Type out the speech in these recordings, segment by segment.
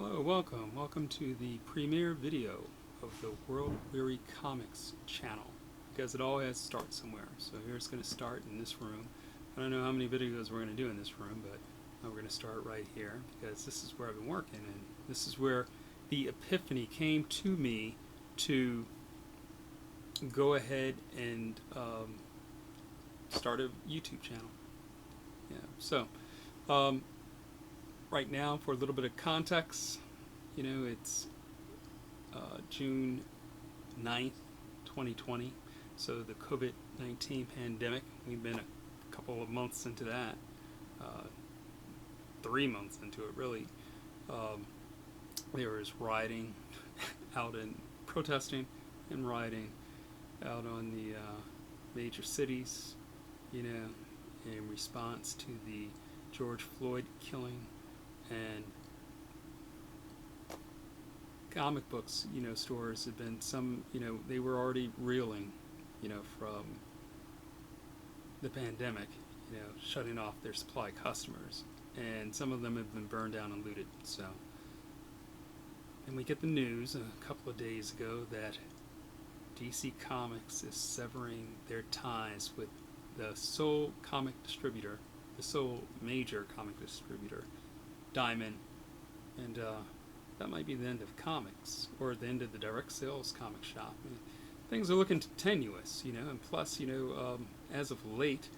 Hello, welcome to the premiere video of the World Weary Comics channel, because it all has to start somewhere. So here it's going to start in this room. I don't know how many videos we're going to do in this room, but we're going to start right here, because this is where I've been working, and this is where the epiphany came to me to go ahead and start a YouTube channel. Yeah, so right now, for a little bit of context, it's June 9th, 2020. So the COVID-19 pandemic, we've been a couple of months into that, 3 months into it really. There was rioting out and protesting and rioting out on the major cities, in response to the George Floyd killing. And comic books, stores have been they were already reeling, from the pandemic, shutting off their supply customers. And some of them have been burned down and looted. So, and we get the news a couple of days ago that DC Comics is severing their ties with the sole major comic distributor, Diamond, and that might be the end of comics, or the end of the direct sales comic shop. I mean, things are looking tenuous, and plus, as of late,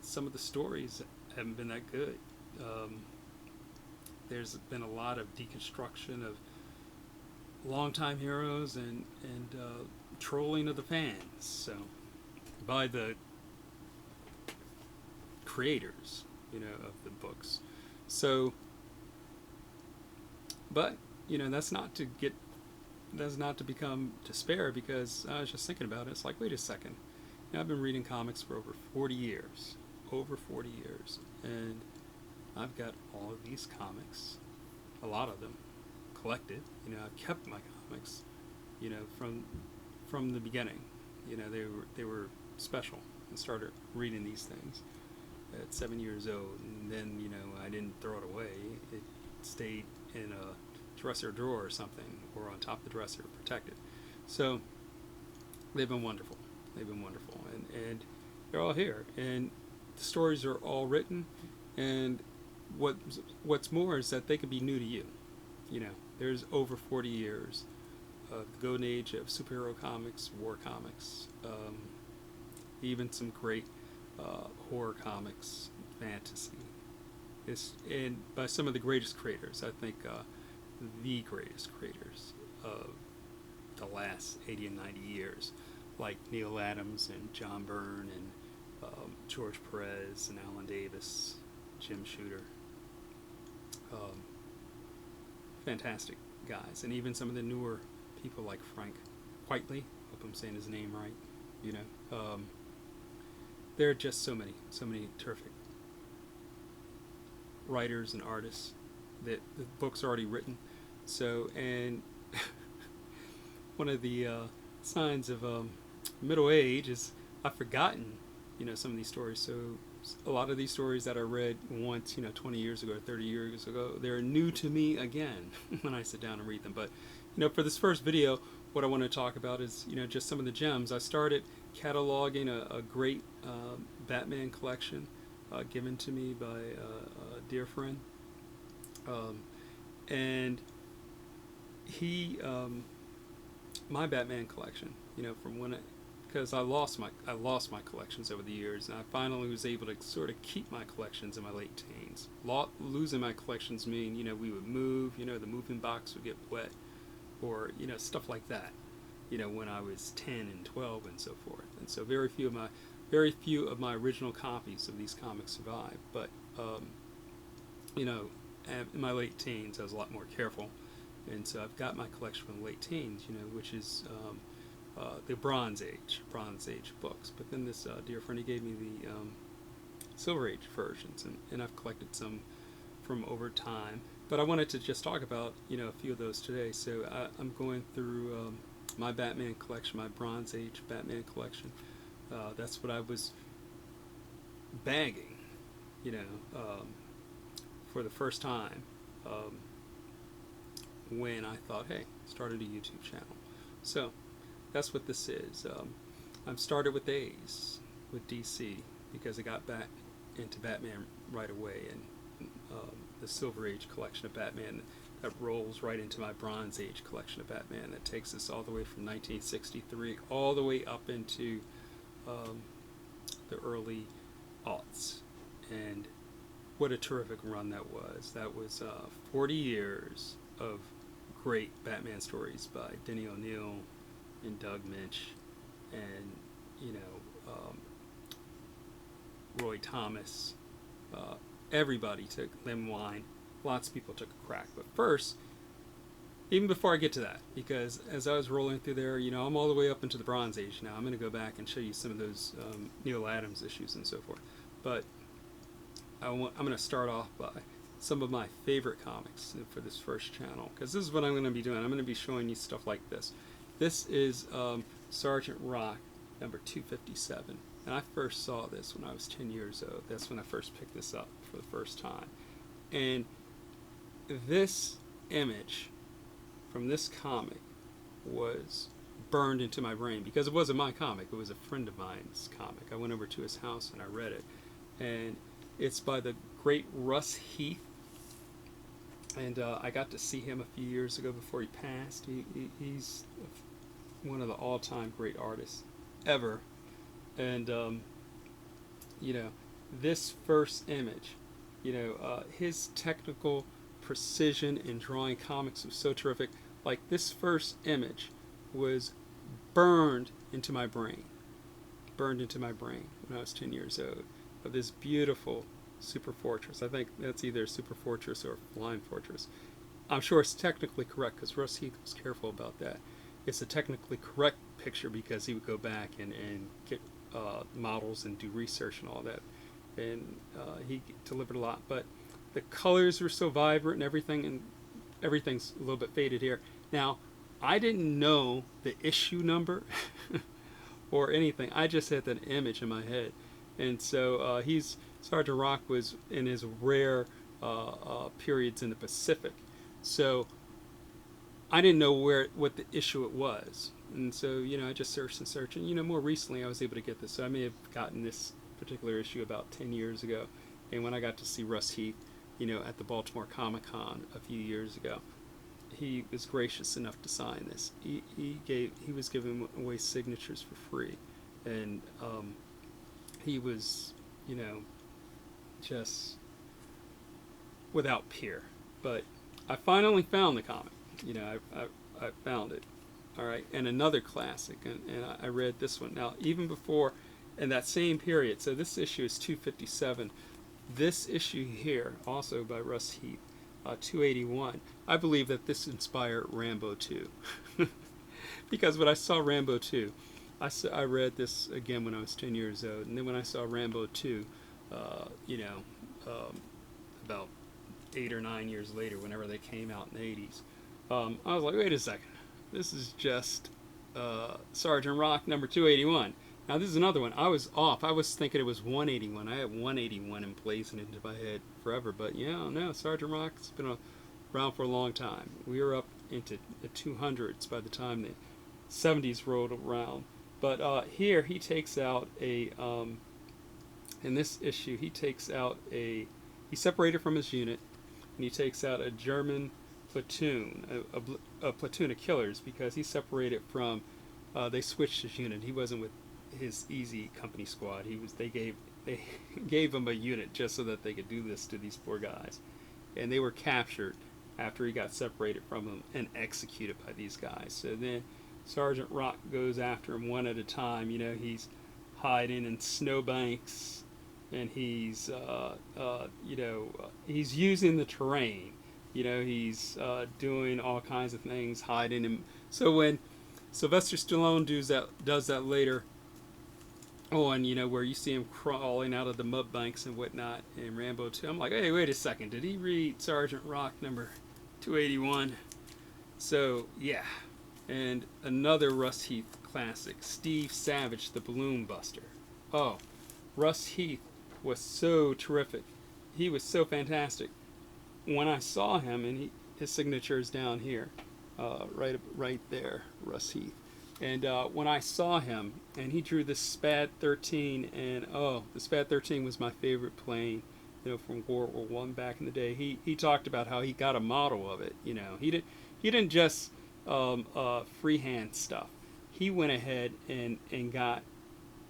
some of the stories haven't been that good. There's been a lot of deconstruction of longtime heroes and trolling of the fans, so by the creators, of the books. So, but that's not to become despair, because I was just thinking about it. It's like, wait a second. I've been reading comics for over 40 years, and I've got all of these comics, a lot of them collected. I've kept my comics, from the beginning. They were special, and started reading these things at 7 years old, and then I didn't throw it away. It stayed in a dresser drawer or something, or on top of the dresser, protected. So they've been wonderful. And they're all here, and the stories are all written. And what's more is that they could be new to you. There's over 40 years of the golden age of superhero comics, war comics, even some great horror comics, fantasy. And by some of the greatest creators. I think the greatest creators of the last 80 and 90 years, like Neil Adams and John Byrne and George Perez and Alan Davis, Jim Shooter. Fantastic guys. And even some of the newer people like Frank Whiteley, hope I'm saying his name right, there are just so many terrific writers and artists that the book's already written. So, and one of the signs of middle age is I've forgotten, some of these stories. So a lot of these stories that I read once, 20 years ago or 30 years ago, they're new to me again when I sit down and read them. But, for this first video, what I want to talk about is, just some of the gems. I started cataloging a great Batman collection given to me by a dear friend. And he, my Batman collection, from when because I lost my collections over the years, and I finally was able to sort of keep my collections in my late teens. Losing my collections mean, we would move, the moving box would get wet, or, stuff like that, when I was 10 and 12 and so forth. And so very few of my original copies of these comics survive. But, in my late teens, I was a lot more careful. And so I've got my collection from the late teens, which is the Bronze Age books. But then this dear friend, he gave me the Silver Age versions, and I've collected some from over time. But I wanted to just talk about, a few of those today. So I'm going through my Batman collection, my Bronze Age Batman collection. That's what I was bagging, for the first time when I thought, hey, started a YouTube channel. So that's what this is. I've started with A's, with DC, because I got back into Batman right away, and the Silver Age collection of Batman that rolls right into my Bronze Age collection of Batman that takes us all the way from 1963 all the way up into the early aughts. And what a terrific run that was. That was 40 years of great Batman stories by Denny O'Neil and Doug Minch and, you know, Roy Thomas. Everybody took lemon wine. Lots of people took a crack. But first, even before I get to that, because as I was rolling through there, you know, I'm all the way up into the Bronze Age now. I'm going to go back and show you some of those Neil Adams issues and so forth. But I'm going to start off by some of my favorite comics for this first channel, because this is what I'm going to be doing. I'm going to be showing you stuff like this. This is Sergeant Rock number 257. And I first saw this when I was 10 years old. That's when I first picked this up for the first time. And this image from this comic was burned into my brain, because it wasn't my comic. It was a friend of mine's comic. I went over to his house and I read it. And it's by the great Russ Heath. And I got to see him a few years ago before he passed. He's one of the all-time great artists ever. And, you know, this first image, you know, his technical precision in drawing comics was so terrific. Like, this first image was burned into my brain. Burned into my brain when I was 10 years old. Of this beautiful Super Fortress. I think that's either Super Fortress or Flying Fortress. I'm sure it's technically correct, because Russ Heath was careful about that. It's a technically correct picture because he would go back and get models and do research and all that. And he delivered a lot. But the colors were so vibrant and everything's a little bit faded here. Now, I didn't know the issue number or anything. I just had that image in my head. And so Sergeant Rock was in his rare periods in the Pacific. So I didn't know what the issue it was. And so, you know, I just searched and searched. And, you know, more recently I was able to get this. So I may have gotten this particular issue about 10 years ago. And when I got to see Russ Heath, you know, at the Baltimore Comic-Con a few years ago, he was gracious enough to sign this. He was giving away signatures for free. And he was, you know, just without peer. But I finally found the comic. You know, I found it. All right, and another classic, and I read this one. Now, even before, in that same period, so this issue is 257. This issue here, also by Russ Heath, 281, I believe that this inspired Rambo 2. Because when I saw Rambo 2, I read this again when I was 10 years old, and then when I saw Rambo 2, you know, about 8 or 9 years later, whenever they came out in the 80s, I was like, wait a second. This is just Sergeant Rock number 281. Now this is another one. I was off. I was thinking it was 181. I had 181 emblazoned into my head forever. But yeah, no, Sergeant Rock's been around for a long time. We were up into the 200s by the time the 70s rolled around. But here he takes out a, in this issue, he takes out he separated from his unit, and he takes out a German platoon, a platoon of killers, because he separated from, they switched his unit. He wasn't with his easy company squad. They gave him a unit just so that they could do this to these poor guys. And they were captured after he got separated from them and executed by these guys. So then Sergeant Rock goes after him one at a time. You know, he's hiding in snowbanks, and he's, you know, he's using the terrain. You know, he's doing all kinds of things, hiding him. So when Sylvester Stallone does that later on, you know, where you see him crawling out of the mud banks and whatnot in Rambo 2, I'm like, hey, wait a second, did he read Sergeant Rock number 281? So, yeah. And another Russ Heath classic, Steve Savage, the Balloon Buster. Oh, Russ Heath was so terrific. He was so fantastic. When I saw him, and his signature is down here, right there, Russ Heath. And when I saw him, and he drew the SPAD 13, and oh, the SPAD 13 was my favorite plane, from World War One back in the day. He talked about how he got a model of it. He didn't just freehand stuff. He went ahead and got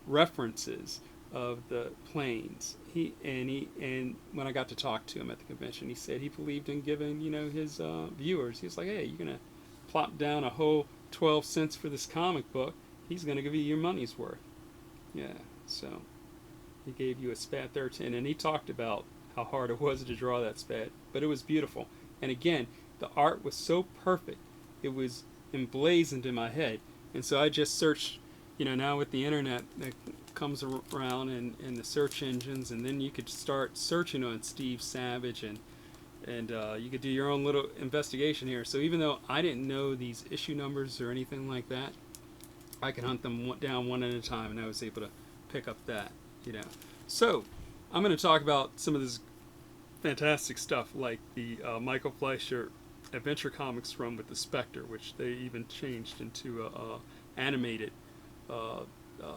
references of the planes. And when I got to talk to him at the convention, he said he believed in giving his viewers. He was like, hey, you're gonna plop down a whole 12 cents for this comic book. He's gonna give you your money's worth. Yeah, so he gave you a SPAD 13, and he talked about how hard it was to draw that SPAD, but it was beautiful. And again, the art was so perfect, it was emblazoned in my head. And so I just searched, now with the internet that comes around and the search engines, and then you could start searching on Steve Savage, and you could do your own little investigation here. So even though I didn't know these issue numbers or anything like that, I could hunt them down one at a time, and I was able to pick up that. So I'm going to talk about some of this fantastic stuff, like the Michael Fleischer Adventure Comics run with the Spectre, which they even changed into animated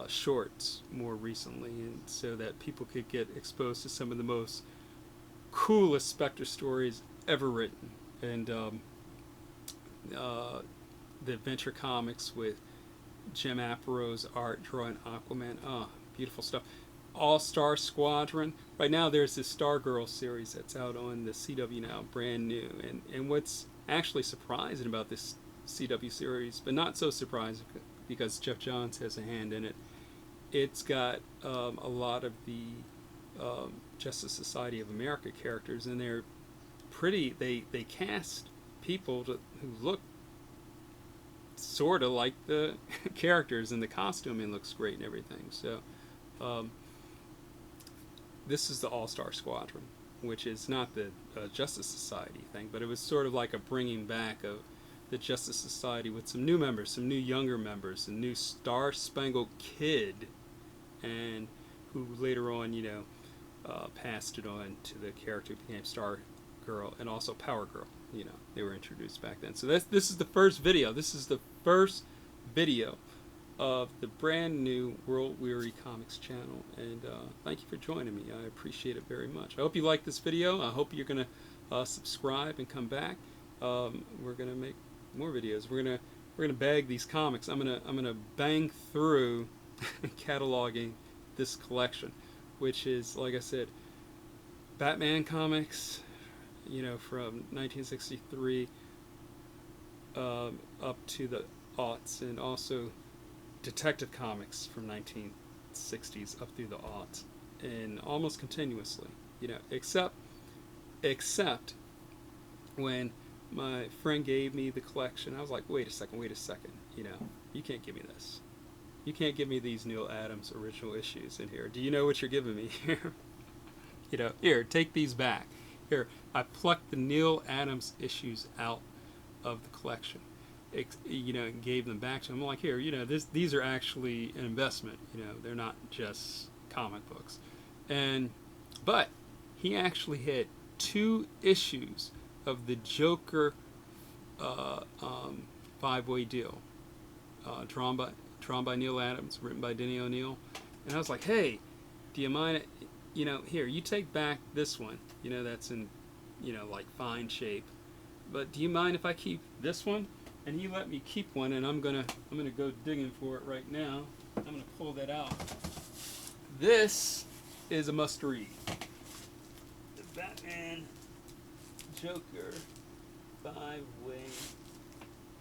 shorts more recently, and so that people could get exposed to some of the most coolest Spectre stories ever written. And the Adventure Comics with Jim Aparo's art drawing Aquaman, beautiful stuff. All-Star Squadron. Right now there's this Stargirl series that's out on the CW now, brand new. And what's actually surprising about this CW series, but not so surprising because Jeff Johns has a hand in it, it's got a lot of the Justice Society of America characters, and they're pretty, they cast people who look sort of like the characters, and the costuming looks great and everything. So this is the All-Star Squadron, which is not the Justice Society thing, but it was sort of like a bringing back of the Justice Society with some new members, some new younger members, a new Star Spangled Kid, and who later on, passed it on to the character who became Star Girl, and also Power Girl. They were introduced back then. So this is the first video. This is the first video of the brand new World Weary Comics channel, and thank you for joining me. I appreciate it very much. I hope you like this video. I hope you're gonna subscribe and come back. We're gonna make more videos. We're gonna bag these comics. I'm gonna bang through cataloging this collection, which is, like I said, Batman comics, from 1963 up to the aughts, and also Detective Comics from 1960s up through the aughts, and almost continuously, except when my friend gave me the collection, I was like, wait a second, you can't give me this. You can't give me these Neil Adams original issues in here. Do you know what you're giving me here? Here, take these back. Here, I plucked the Neil Adams issues out of the collection. And gave them back to him. I'm like, here, these are actually an investment. They're not just comic books. But he actually had 2 issues of the Joker 5-way deal, drawn by Neil Adams, written by Denny O'Neil. And I was like, hey, do you mind? Here, you take back this one. That's in, like fine shape. But do you mind if I keep this one? And he let me keep one, and I'm gonna go digging for it right now. I'm gonna pull that out. This is a must-read. The Batman Joker 5-way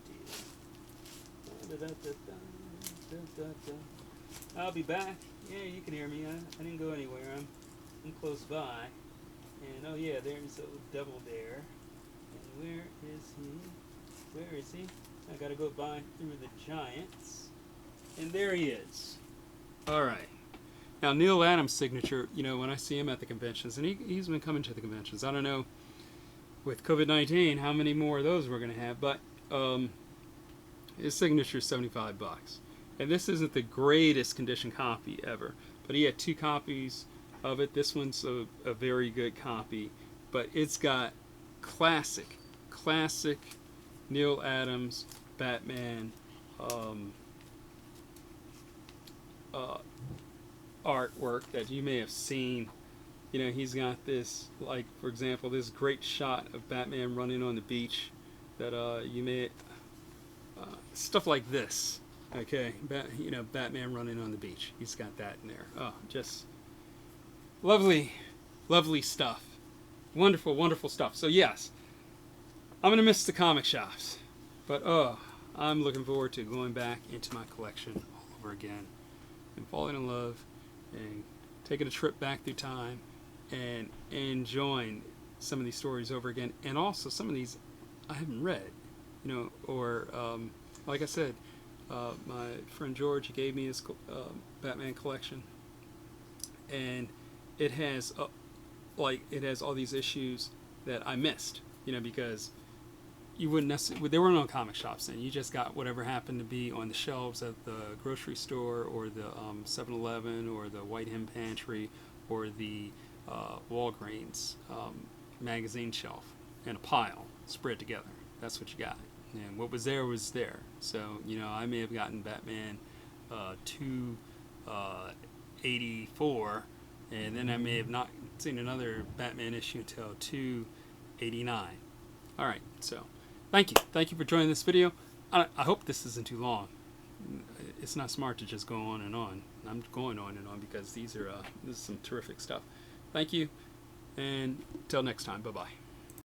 deal. I'll be back. Yeah, you can hear me. I didn't go anywhere. I'm close by. And oh yeah, there's a devil there. And where is he? Where is he? I gotta go by through the Giants. And there he is. Alright. Now, Neil Adams' signature, when I see him at the conventions, and he's been coming to the conventions. I don't know, with COVID-19, how many more of those we're going to have, but his signature is $75. And this isn't the greatest condition copy ever, but he had 2 copies of it. This one's a very good copy, but it's got classic classic Neil Adams Batman artwork that you may have seen. You know, he's got this, like, for example, this great shot of Batman running on the beach that you may, stuff like this. Okay, you know, Batman running on the beach. He's got that in there. Oh, just lovely, lovely stuff. Wonderful, wonderful stuff. So yes, I'm gonna miss the comic shops, but I'm looking forward to going back into my collection all over again and falling in love and taking a trip back through time and enjoying some of these stories over again, and also some of these I haven't read, you know, or like I said, my friend George, he gave me his Batman collection, and it has it has all these issues that I missed, you know, because you wouldn't necessarily, there were no comic shops then. You just got whatever happened to be on the shelves at the grocery store or the 7-Eleven or the White Hen Pantry or the Walgreens magazine shelf in a pile spread together. That's what you got. And what was there was there. So, you know, I may have gotten Batman 284, and then I may have not seen another Batman issue until 289. All right, so thank you for joining this video. I hope this isn't too long. It's not smart to just go on and on. I'm going on and on because this is some terrific stuff. Thank you, and until next time, bye bye.